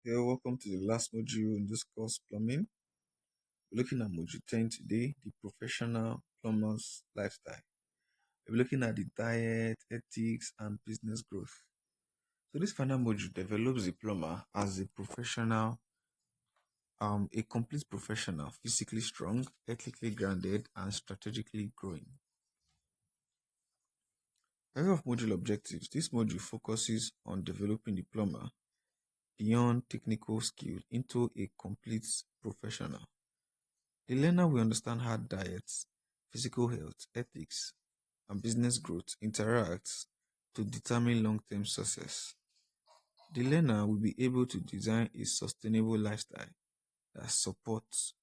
Yeah, welcome to the last module in this course, plumbing. We're looking at module 10 today, the professional plumber's lifestyle. We're looking at the diet, ethics, and business growth. So this final module develops the plumber as a professional, a complete professional, physically strong, ethically grounded, and strategically growing. By way of module objectives, this module focuses on developing the plumber beyond technical skill into a complete professional. The learner will understand how diets, physical health, ethics, and business growth interact to determine long-term success. The learner will be able to design a sustainable lifestyle that supports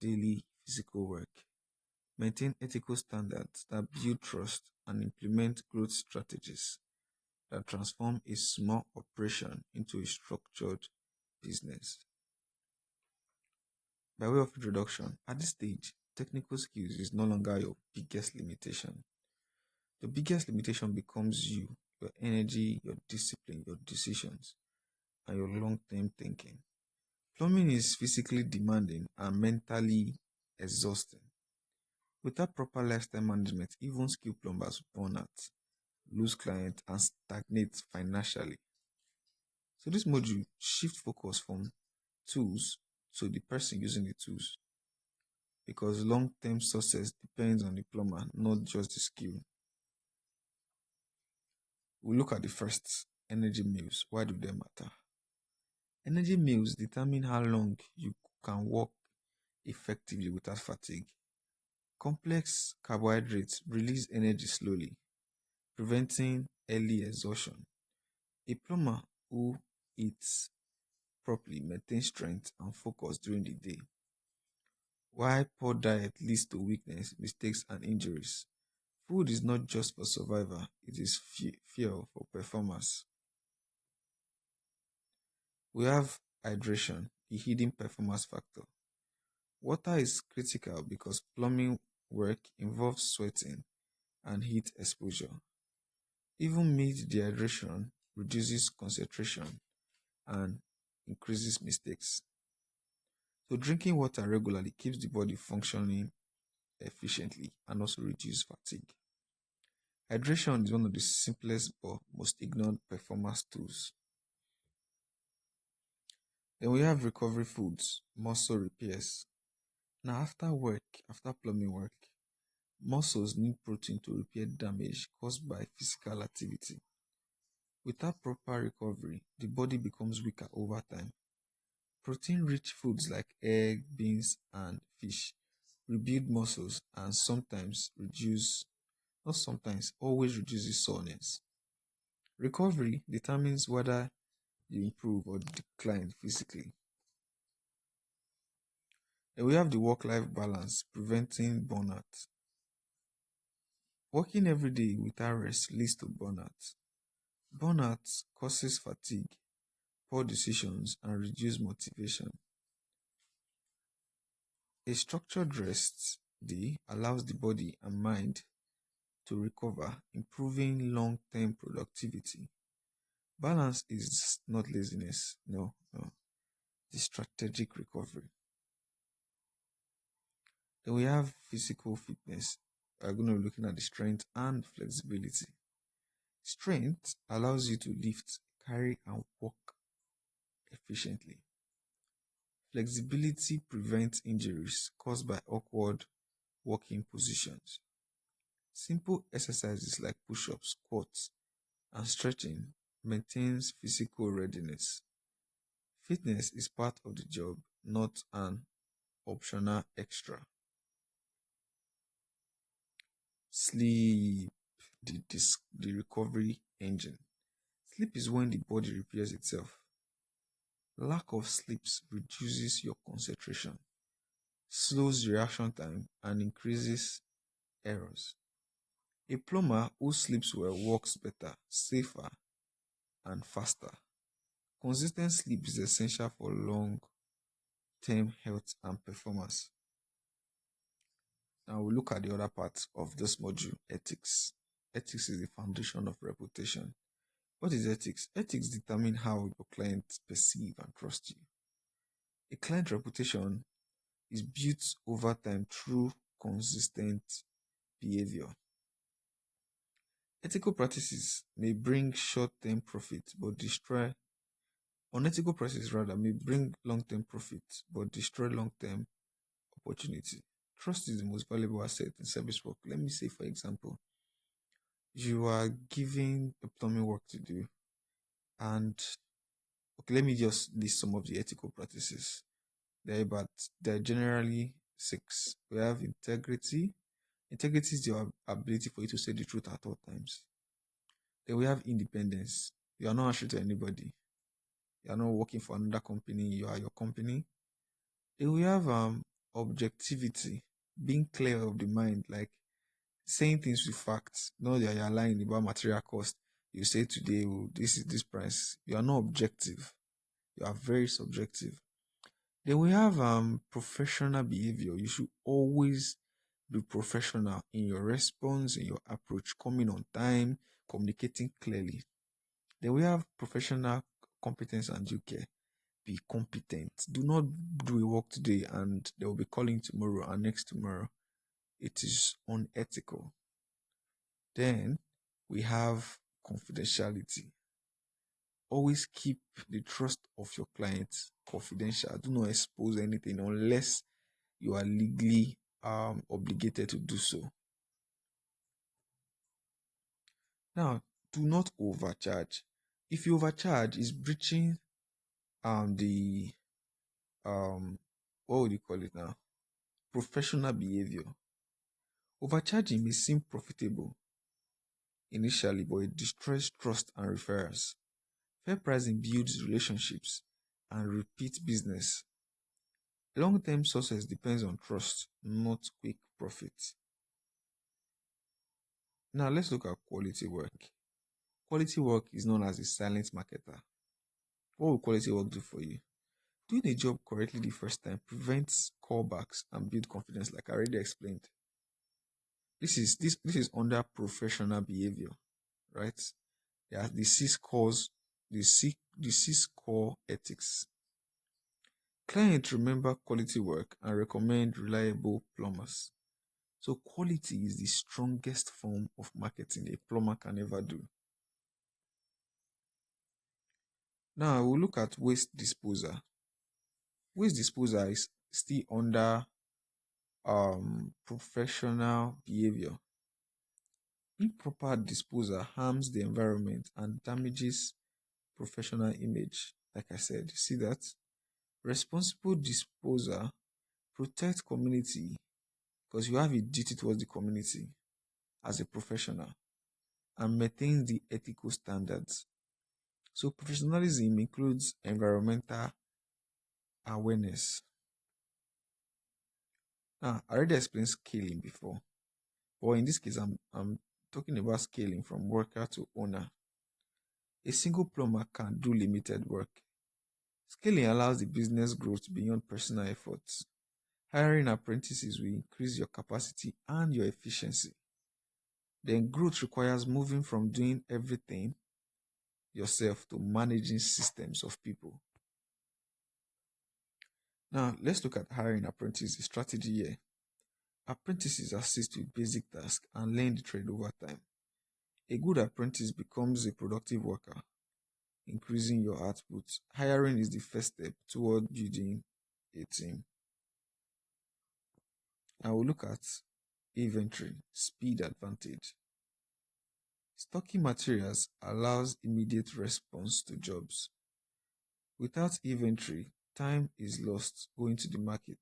daily physical work, maintain ethical standards that build trust, and implement growth strategies that transform a small operation into a structured business. By way of introduction, at this stage, technical skills is no longer your biggest limitation. The biggest limitation becomes you, your energy, your discipline, your decisions, and your long term thinking. Plumbing is physically demanding and mentally exhausting. Without proper lifestyle management, even skilled plumbers burn out, lose clients, and stagnate financially. So, this module shift focus from tools to the person using the tools because long term success depends on the plumber, not just the skill. We look at the first energy meals. Why do they matter? Energy meals determine how long you can work effectively without fatigue. Complex carbohydrates release energy slowly, preventing early exhaustion. A plumber who eats properly maintains strength and focus during the day, while poor diet leads to weakness, mistakes, and injuries. Food is not just for survival, it is fuel for performance. We have hydration, a hidden performance factor. Water is critical because plumbing work involves sweating and heat exposure. Even mid dehydration reduces concentration and increases mistakes. So drinking water regularly keeps the body functioning efficiently and also reduces fatigue. Hydration is one of the simplest but most ignored performance tools. Then we have recovery foods, muscle repairs. Now after plumbing work, muscles need protein to repair damage caused by physical activity. Without proper recovery, the body becomes weaker over time. Protein-rich foods like egg, beans, and fish rebuild muscles and not sometimes, always reduces soreness. Recovery determines whether you improve or decline physically. Then we have the work-life balance, preventing burnout. Working every day without rest leads to burnout. Burnout causes fatigue, poor decisions, and reduced motivation. A structured rest day allows the body and mind to recover, improving long term productivity. Balance is not laziness, no, no, the strategic recovery. Then we have physical fitness. We're going to be looking at the strength and flexibility. Strength allows you to lift, carry, and walk efficiently. Flexibility prevents injuries caused by awkward walking positions. Simple exercises like push-ups, squats, and stretching maintains physical readiness. Fitness is part of the job, not an optional extra. Sleep, the recovery engine. Sleep is when the body repairs itself. Lack of sleep reduces your concentration, slows reaction time, and increases errors. A plumber who sleeps well works better, safer, and faster. Consistent sleep is essential for long term health and performance. Now we look at the other part of this module, ethics. Ethics is the foundation of reputation. What is ethics? Ethics determine how your clients perceive and trust you. A client reputation is built over time through consistent behavior. Ethical practices may bring short-term profit but destroy unethical practices rather may bring long-term profit but destroy long-term opportunity. Trust is the most valuable asset in service work. Let me say, for example, you are given a plumbing work to do, and okay, let me just list some of the ethical practices. But they're generally six. We have integrity. Integrity is your ability for you to say the truth at all times. Then we have independence. You are not answering to anybody. You are not working for another company. You are your company. Then we have objectivity, being clear of the mind, like saying things with facts. Not that you are lying about material cost. You say today, oh, this is this price. You are not objective. You are very subjective. Then we have professional behavior. You should always be professional in your response, in your approach, coming on time, communicating clearly. Then we have professional competence and due care. Be competent. Do not do a work today and they will be calling tomorrow and next tomorrow. It is unethical. Then we have confidentiality. Always keep the trust of your clients confidential. Do not expose anything unless you are legally obligated to do so. Now, do not overcharge. If you overcharge, it's breaching the um what would you call it now? Professional behavior. Overcharging may seem profitable initially, but it destroys trust and referrals. Fair pricing builds relationships and repeat business. Long-term success depends on trust, not quick profit. Now let's look at quality work. Quality work is known as a silent marketer. What will quality work do for you? Doing a job correctly the first time prevents callbacks and build confidence, like I already explained. This is under professional behavior, right? Yeah, the six core ethics. Clients remember quality work and recommend reliable plumbers. So quality is the strongest form of marketing a plumber can ever do. Now we'll look at waste disposal. Waste disposal is still under professional behavior. Improper disposal harms the environment and damages professional image. Like I said, you see that? Responsible disposal protects community because you have a duty towards the community as a professional and maintain the ethical standards. So professionalism includes environmental awareness. Now, I already explained scaling before, but in this case, I'm talking about scaling from worker to owner. A single plumber can do limited work. Scaling allows the business growth beyond personal efforts. Hiring apprentices will increase your capacity and your efficiency. Then growth requires moving from doing everything yourself to managing systems of people. Now, let's look at hiring apprentices strategy here. Apprentices assist with basic tasks and learn the trade over time. A good apprentice becomes a productive worker, increasing your output. Hiring is the first step toward building a team. Now we'll look at inventory, speed advantage. Stocking materials allows immediate response to jobs. Without inventory, time is lost going to the market.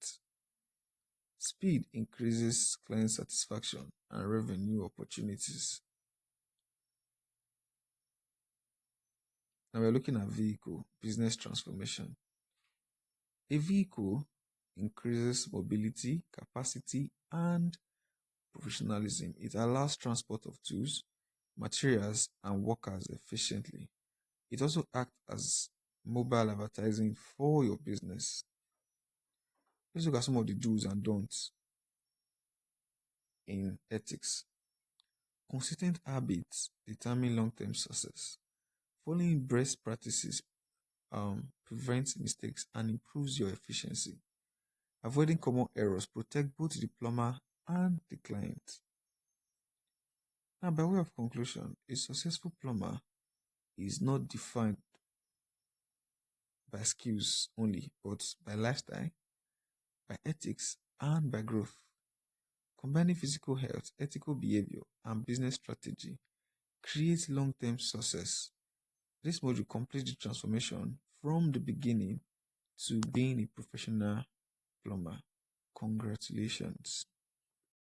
Speed increases client satisfaction and revenue opportunities. Now we're looking at vehicle, business transformation. A vehicle increases mobility, capacity, and professionalism. It allows transport of tools, materials, and workers efficiently. It also acts as mobile advertising for your business. Let's look at some of the do's and don'ts in ethics. Consistent habits determine long term success. Following best practices prevents mistakes and improves your efficiency. Avoiding common errors protect both the plumber and the client. Now, by way of conclusion, a successful plumber is not defined by skills only, but by lifestyle, by ethics, and by growth. Combining physical health, ethical behavior, and business strategy creates long-term success. This module completes the transformation from the beginning to being a professional plumber. Congratulations.